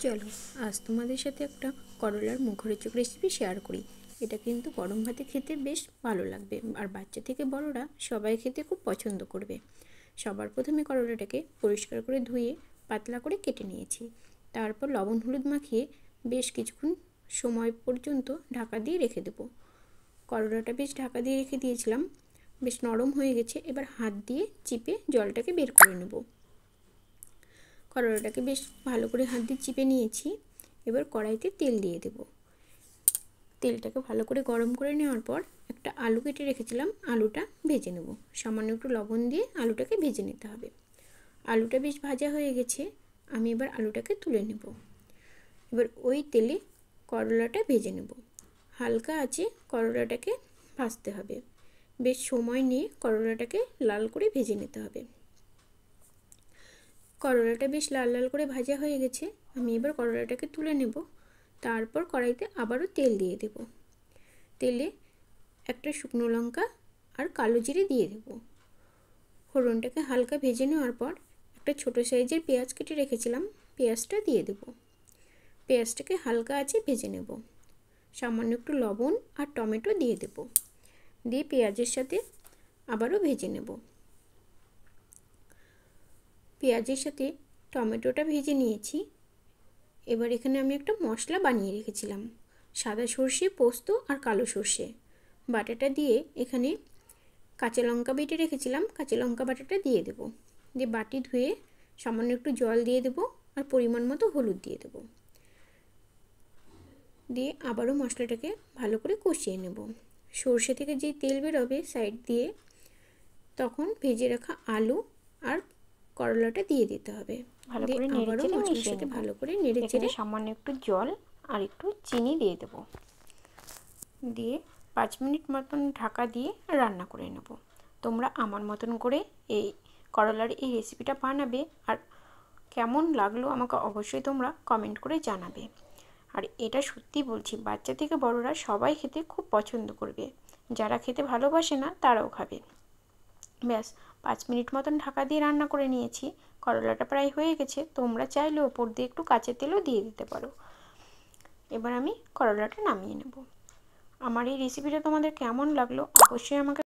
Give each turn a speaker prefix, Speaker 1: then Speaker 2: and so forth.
Speaker 1: চলো আজ তোমাদের সাথে একটা করলার মুখরোচক রেসিপি শেয়ার করি। এটা কিন্তু গরম ভাতে খেতে বেশ ভালো লাগবে, আর বাচ্চা থেকে বড়রা সবাই খেতে খুব পছন্দ করবে। সবার প্রথমে করলাটাকে পরিষ্কার করে ধুয়ে পাতলা করে কেটে নিয়েছি। তারপর লবণ হলুদ মাখিয়ে বেশ কিছুক্ষণ সময় পর্যন্ত ঢাকা দিয়ে রেখে দেবো। করলাটা বেশ ঢাকা দিয়ে রেখে দিয়েছিলাম, বেশ নরম হয়ে গেছে। এবার হাত দিয়ে চিপে জলটাকে বের করে নেব। করলাটাকে বেশ ভালো করে হাত দিয়ে চিপে নিয়েছি। এবার কড়াইতে তেল দিয়ে দেব। তেলটাকে ভালো করে গরম করে নেওয়ার পর একটা আলু কেটে রেখেছিলাম, আলুটা ভেজে নেব। সামান্য একটু লবণ দিয়ে আলুটাকে ভেজে নিতে হবে। আলুটা বেশ ভাজা হয়ে গেছে, আমি এবার আলুটাকে তুলে নেব। এবার ওই তেলে করলাটা ভেজে নেব। হালকা আঁচে করলাটাকে ভাজতে হবে। বেশ সময় নিয়ে করলাটাকে লাল করে ভেজে নিতে হবে। করলাটা বেশ লাল লাল করে ভাজা হয়ে গেছে, আমি এবার করলাটাকে তুলে নেব। তারপর কড়াইতে আবারও তেল দিয়ে দেব। তেলে একটা শুকনো লঙ্কা আর কালো জিরে দিয়ে দেব। ফোড়নটাকে হালকা ভেজে নেওয়ার পর একটা ছোটো সাইজের পেঁয়াজ কেটে রেখেছিলাম, পেঁয়াজটা দিয়ে দেব। পেঁয়াজটাকে হালকা আঁচে ভেজে নেব। সামান্য একটু লবণ আর টমেটো দিয়ে দেব। দিয়ে পেঁয়াজের সাথে আবারও ভেজে নেব। পেঁয়াজের সাথে টমেটোটা ভেজে নিয়েছি। এবার এখানে আমি একটা মশলা বানিয়ে রেখেছিলাম, সাদা সর্ষে, পোস্ত আর কালো সর্ষে বাটাটা দিয়ে এখানে কাঁচা লঙ্কা বেটে রেখেছিলাম, কাঁচা লঙ্কা বাটাটা দিয়ে দেব। দিয়ে বাটি ধুয়ে সামান্য একটু জল দিয়ে দেব আর পরিমাণ মতো হলুদ দিয়ে দেব। দিয়ে আবারও মশলাটাকে ভালো করে কষিয়ে নেব। সর্ষে থেকে যে তেল বেরোবে সাইড দিয়ে, তখন ভেজে রাখা আলু আর করলাটা দিয়ে দিতে হবে।
Speaker 2: ভালো করে নেড়েচেড়ে মিশিয়ে নেব।
Speaker 1: ভালো করে নেড়েচেড়ে
Speaker 2: সামান্য একটু জল আর একটু চিনি দিয়ে দেব। দিয়ে 5 মিনিট মতন ঢাকা দিয়ে রান্না করে নেব। তোমরা আমার মতন করে এই করলার এই রেসিপিটা বানাবে, আর কেমন লাগলো আমাকে অবশ্যই তোমরা কমেন্ট করে জানাবে। আর এটা সত্যি বলছি, বাচ্চা থেকে বড়রা সবাই খেতে খুব পছন্দ করবে। যারা খেতে ভালোবাসে না তারাও খাবে। ব্যাস 5 মিনিট মতন ঢাকা দিয়ে রান্না করে নিয়েছি। করলাটা প্রায় হয়ে গেছে, তোমরা চাইলে ওপর দিয়ে একটু কাঁচা তেলও দিয়ে দিতে পারো। এবার আমি করলাটা নামিয়ে নেব। আমার এই রেসিপিটা তোমাদের কেমন লাগলো অবশ্যই আমাকে